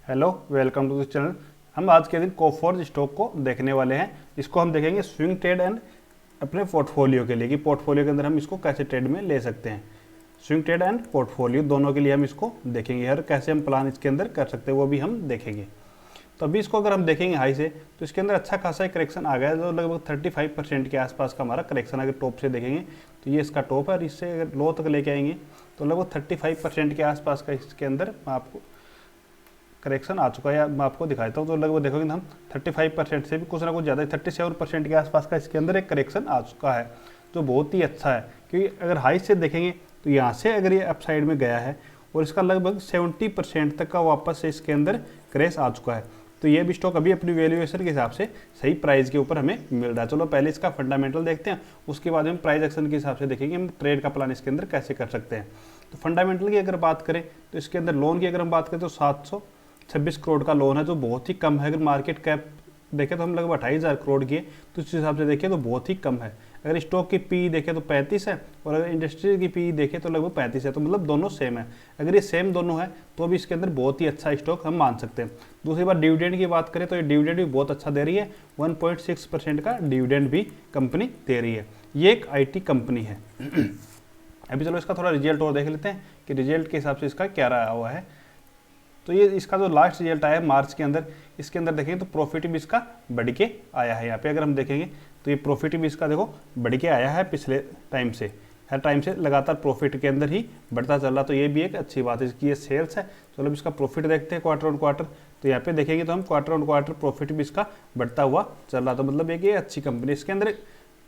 Hello, welcome to this channel. हम आज के दिन कोफोर्ज स्टॉक को देखने वाले हैं। इसको हम देखेंगे स्विंग ट्रेड एंड अपने पोर्टफोलियो के लिए कि पोर्टफोलियो के अंदर हम इसको कैसे ट्रेड में ले सकते हैं। स्विंग ट्रेड एंड पोर्टफोलियो दोनों के लिए हम इसको देखेंगे और कैसे हम प्लान इसके अंदर कर सकते हैं वो भी हम देखेंगे। तो अभी इसको अगर हम देखेंगे हाई से तो इसके अंदर अच्छा खासा करेक्शन आ गया है, जो लगभग 35% के आसपास का हमारा करेक्शन अगर टॉप से देखेंगे तो ये इसका टॉप है और इससे अगर लो तक लेके आएंगे तो लगभग 35% के आसपास का इसके अंदर आपको करेक्शन आ चुका है। या मैं आपको दिखा देता हूँ तो लगभग देखोगे ना हम 35% से भी कुछ ना कुछ ज़्यादा 37% के आसपास का इसके अंदर एक करेक्शन आ चुका है, जो बहुत ही अच्छा है। क्योंकि अगर हाई से देखेंगे तो यहाँ से अगर ये अपसाइड में गया है और इसका लगभग 70% तक का वापस से इसके अंदर क्रैश आ चुका है, तो ये भी स्टॉक अभी अपनी वैल्यूएशन के हिसाब से सही प्राइस के ऊपर हमें मिल रहा है। चलो पहले इसका फंडामेंटल देखते हैं, उसके बाद हम प्राइस एक्शन के हिसाब से देखेंगे हम ट्रेड का प्लान इसके अंदर कैसे कर सकते हैं। तो फंडामेंटल की अगर बात करें तो इसके अंदर लोन की अगर हम बात करें तो 726 करोड़ का लोन है, जो बहुत ही कम है। अगर मार्केट कैप देखें तो हम लगभग 28,000 करोड़ की है, तो उस हिसाब से देखें तो बहुत ही कम है। अगर स्टॉक की पी देखें तो 35 है और अगर इंडस्ट्री की पी देखें तो लगभग 35 है, तो मतलब दोनों सेम है। अगर ये सेम दोनों है तो भी इसके अंदर बहुत ही अच्छा स्टॉक हम मान सकते हैं। दूसरी बात डिविडेंड की बात करें तो ये डिविडेंड भी बहुत अच्छा दे रही है, 1.6% का डिविडेंड भी कंपनी दे रही है। ये एक IT कंपनी है। अभी चलो इसका थोड़ा रिजल्ट और देख लेते हैं कि रिजल्ट के हिसाब से इसका क्या रहा हुआ है। तो ये इसका जो लास्ट रिजल्ट आया है मार्च के अंदर, इसके अंदर देखेंगे तो प्रॉफिट भी इसका बढ़ के आया है। यहाँ पे अगर हम देखेंगे तो ये प्रॉफिट भी इसका देखो बढ़ के आया है पिछले टाइम से। हर टाइम से लगातार प्रॉफिट के अंदर ही बढ़ता चल रहा, तो ये भी एक अच्छी बात है। इसकी ये सेल्स है। चलो अब इसका प्रॉफिट देखते हैं क्वार्टर ऑन क्वार्टर। तो यहाँ पे देखेंगे तो हम क्वार्टर ऑन क्वार्टर प्रॉफिट भी इसका बढ़ता हुआ चल रहा, तो मतलब एक ये अच्छी कंपनी। इसके अंदर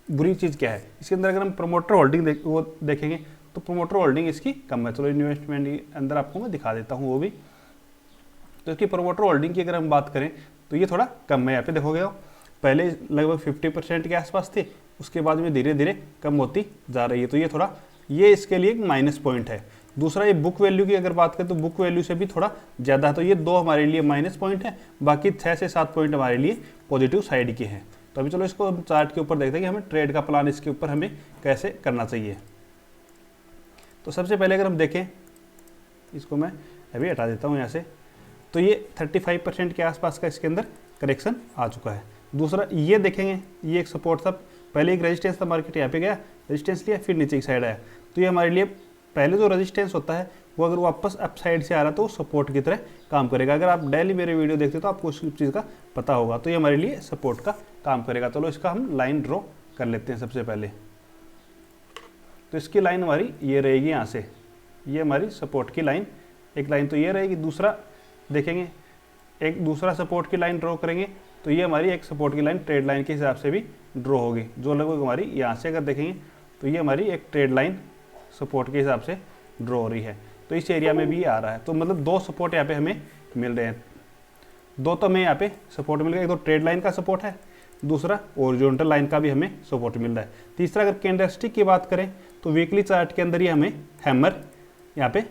बुरी चीज़ क्या है, इसके अंदर अगर हम प्रमोटर होल्डिंग वो देखेंगे तो प्रमोटर होल्डिंग इसकी कम है। चलो इन्वेस्टमेंट के अंदर आपको मैं दिखा देता हूँ वो भी। तो इसकी प्रमोटर होल्डिंग की अगर हम बात करें तो ये थोड़ा कम है। यहाँ पे देखोगे हो पहले लगभग 50% के आसपास थी, उसके बाद में धीरे धीरे कम होती जा रही है, तो ये थोड़ा ये इसके लिए एक माइनस पॉइंट है। दूसरा ये बुक वैल्यू की अगर बात करें तो बुक वैल्यू से भी थोड़ा ज़्यादा है, तो ये 2 हमारे लिए माइनस पॉइंट है, बाकी 6 से 7 पॉइंट हमारे लिए पॉजिटिव साइड के हैं। तो अभी चलो इसको हम चार्ट के ऊपर देखते हैं कि हमें ट्रेड का प्लान इसके ऊपर हमें कैसे करना चाहिए। तो सबसे पहले अगर हम देखें, इसको मैं अभी हटा देता हूँ यहाँ से, तो ये 35% के आसपास का इसके अंदर करेक्शन आ चुका है। दूसरा ये देखेंगे, ये एक सपोर्ट था, पहले एक रेजिस्टेंस था, मार्केट यहाँ पे गया, रेजिस्टेंस लिया, फिर नीचे की साइड आया। तो ये हमारे लिए पहले जो रेजिस्टेंस होता है वो अगर वापस अप साइड से आ रहा है तो वो सपोर्ट की तरह काम करेगा। अगर आप डेली मेरे वीडियो देखते हो तो आपको उस चीज़ का पता होगा, तो ये हमारे लिए सपोर्ट का काम करेगा। चलो इसका हम लाइन ड्रॉ कर लेते हैं सबसे पहले। तो इसकी लाइन हमारी ये रहेगी, यहाँ से ये हमारी सपोर्ट की लाइन, एक लाइन तो ये रहेगी। दूसरा देखेंगे एक दूसरा सपोर्ट की लाइन ड्रॉ करेंगे तो ये हमारी एक सपोर्ट की लाइन ट्रेड लाइन के हिसाब से भी ड्रॉ होगी, जो लगभग हमारी यहाँ से अगर देखेंगे तो ये हमारी एक ट्रेड लाइन सपोर्ट के हिसाब से ड्रॉ हो रही है। तो इस एरिया में भी आ रहा है, तो मतलब 2 सपोर्ट यहाँ पे हमें मिल रहे हैं। 2 तो हमें यहाँ पे सपोर्ट मिल गया, एक तो ट्रेड लाइन का सपोर्ट है, दूसरा हॉरिजॉन्टल लाइन का भी हमें सपोर्ट मिल रहा है। तीसरा अगर कैंडलस्टिक की बात करें तो वीकली चार्ट के अंदर ही हमें हैमर यहाँ पे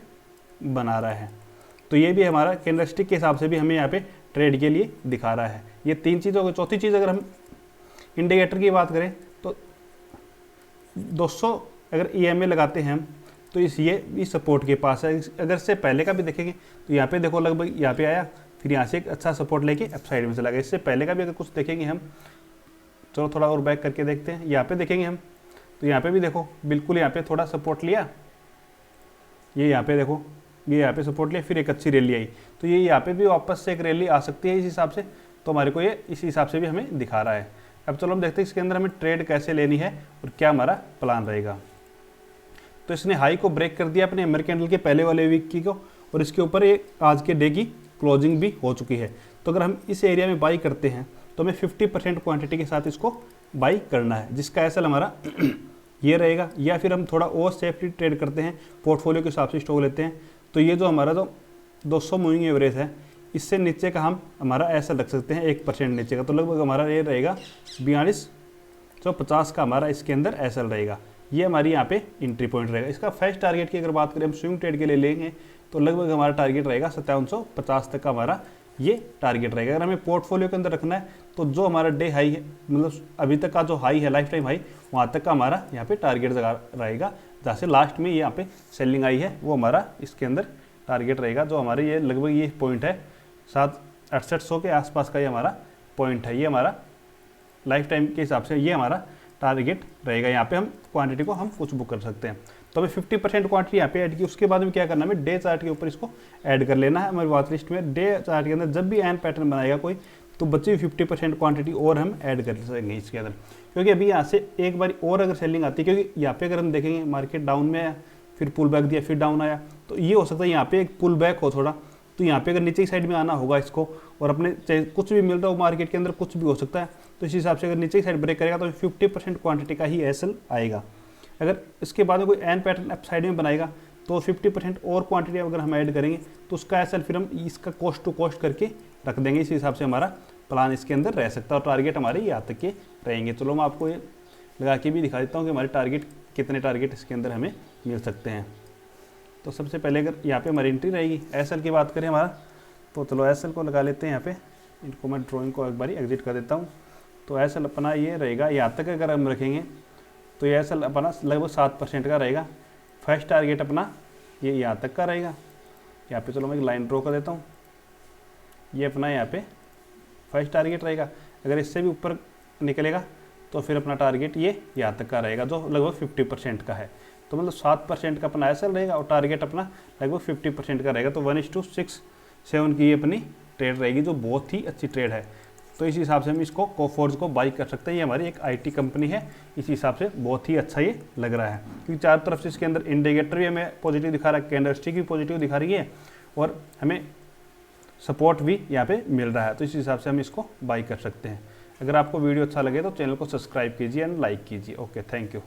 बना रहा है, तो ये भी हमारा कैंडलस्टिक के हिसाब से भी हमें यहाँ पे ट्रेड के लिए दिखा रहा है। ये 3 चीज़ हो गई। चौथी चीज़ अगर हम इंडिकेटर की बात करें तो 200 अगर EMA लगाते हैं हम तो इस सपोर्ट के पास है। अगर इससे पहले का भी देखेंगे तो यहाँ पे देखो लगभग यहाँ पे आया, फिर यहाँ से एक अच्छा सपोर्ट लेके अप साइड में चला गया। इससे पहले का भी अगर कुछ देखेंगे हम, चलो थोड़ा और बैक करके देखते हैं, यहाँ पे देखेंगे हम तो यहाँ पे भी देखो बिल्कुल यहाँ पे थोड़ा सपोर्ट लिया, ये यहाँ पे देखो ये यहाँ पे सपोर्ट लिया, फिर एक अच्छी रैली आई, तो ये यहाँ पे भी वापस से एक रैली आ सकती है इस हिसाब से, तो हमारे को ये इस हिसाब से भी हमें दिखा रहा है। अब चलो हम देखते हैं इसके अंदर हमें ट्रेड कैसे लेनी है और क्या हमारा प्लान रहेगा। तो इसने हाई को ब्रेक कर दिया अपने एमर कैंडल के पहले वाले वीक की को, और इसके ऊपर ये आज के डे की क्लोजिंग भी हो चुकी है। तो अगर हम इस एरिया में बाई करते हैं तो हमें 50% क्वान्टिटी के साथ इसको बाई करना है, जिसका एसएल हमारा ये रहेगा। या फिर हम थोड़ा और सेफली ट्रेड करते हैं, पोर्टफोलियो के हिसाब से स्टॉक लेते हैं, तो ये जो हमारा जो 200 मूविंग एवरेज है, इससे नीचे का हम हमारा ऐसा रख सकते हैं 1% नीचे का, तो लगभग हमारा ये रहेगा 4250 का हमारा इसके अंदर एसएल रहेगा। ये हमारी यहाँ पे एंट्री पॉइंट रहेगा। इसका फर्स्ट टारगेट की अगर बात करें हम स्विंग ट्रेड के लिए लेंगे तो लगभग हमारा टारगेट रहेगा 5750 तक का हमारा ये टारगेट रहेगा। अगर हमें पोर्टफोलियो के अंदर रखना है तो जो हमारा डे हाई है, मतलब अभी तक का जो हाई है, लाइफ टाइम हाई, वहाँ तक का हमारा यहाँ पे टारगेट रहेगा, जहाँ से लास्ट में यहाँ पे सेलिंग आई है वो हमारा इसके अंदर टारगेट रहेगा, जो हमारे ये लगभग ये पॉइंट है 6800 के आसपास का ये हमारा पॉइंट है। ये हमारा लाइफ टाइम के हिसाब से ये हमारा टारगेट रहेगा। यहाँ पे हम क्वांटिटी को हम कुछ बुक कर सकते हैं। तो हमें 50% क्वांटिटी यहाँ पे ऐड की, उसके बाद में क्या करना है, हमें डे चार्ट के ऊपर इसको ऐड कर लेना है। हमारी वॉच लिस्ट में डे चार्ट के अंदर जब भी एन पैटर्न बनाएगा कोई, तो बची हुई 50% क्वांटिटी और हम ऐड कर सकेंगे इसके अंदर। क्योंकि अभी यहाँ से एक बार और अगर सेलिंग आती है, क्योंकि यहाँ पे अगर हम देखेंगे मार्केट डाउन में आया, फिर पुल बैक दिया, फिर डाउन आया, तो ये हो सकता है यहाँ पे एक पुल बैक हो थोड़ा, तो यहाँ पे अगर नीचे की साइड में आना होगा इसको, और अपने चाहे कुछ भी मिल रहा हो मार्केट के अंदर, कुछ भी हो सकता है, तो इस हिसाब से अगर नीचे की साइड ब्रेक करेगा तो 50% क्वांटिटी का ही एसएल आएगा। अगर इसके बाद में कोई एन पैटर्न अप साइड में बनाएगा तो 50% और क्वांटिटी अगर हम ऐड करेंगे तो उसका एसएल फिर हम इसका कॉस्ट टू कॉस्ट करके रख देंगे। इस हिसाब से हमारा प्लान इसके अंदर रह सकता है और टारगेट हमारे यहाँ तक के रहेंगे। चलो मैं आपको ये लगा के भी दिखा देता हूँ कि हमारे टारगेट कितने टारगेट इसके अंदर हमें मिल सकते हैं। तो सबसे पहले अगर यहाँ पे हमारी एंट्री रहेगी, एसएल की बात करें हमारा, तो चलो एसएल को लगा लेते हैं। यहाँ पे इनको मैं ड्राइंग को एक बार एग्जिट कर देता हूँ। तो एसएल अपना ये रहेगा, यहाँ तक अगर हम रखेंगे तो ये एसएल अपना लगभग 7% का रहेगा। फर्स्ट टारगेट अपना ये यहाँ तक का रहेगा। यहाँ पे चलो मैं एक लाइन ड्रॉ कर देता हूँ। ये अपना यहाँ पे फर्स्ट टारगेट रहेगा। अगर इससे भी ऊपर निकलेगा तो फिर अपना टारगेट ये यहाँ तक का रहेगा, जो लगभग 50% का है। तो मतलब 7% का अपना एसएल रहेगा और टारगेट अपना लगभग 50% का रहेगा। तो 1:6-7 की ये अपनी ट्रेड रहेगी, जो बहुत ही अच्छी ट्रेड है। तो इस हिसाब से हम इसको कोफोर्ज को बाई कर सकते हैं। ये हमारी एक आईटी कंपनी है, इस हिसाब से बहुत ही अच्छा ये लग रहा है, क्योंकि चारों तरफ से इसके अंदर इंडिकेटर भी हमें पॉजिटिव दिखा रहा है, कैंडलस्टिक भी पॉजिटिव दिखा रही है और हमें सपोर्ट भी यहाँ पे मिल रहा है। तो इस हिसाब से हम इसको बाई कर सकते हैं। अगर आपको वीडियो अच्छा लगे तो चैनल को सब्सक्राइब कीजिए एंड लाइक कीजिए। Okay, thank you.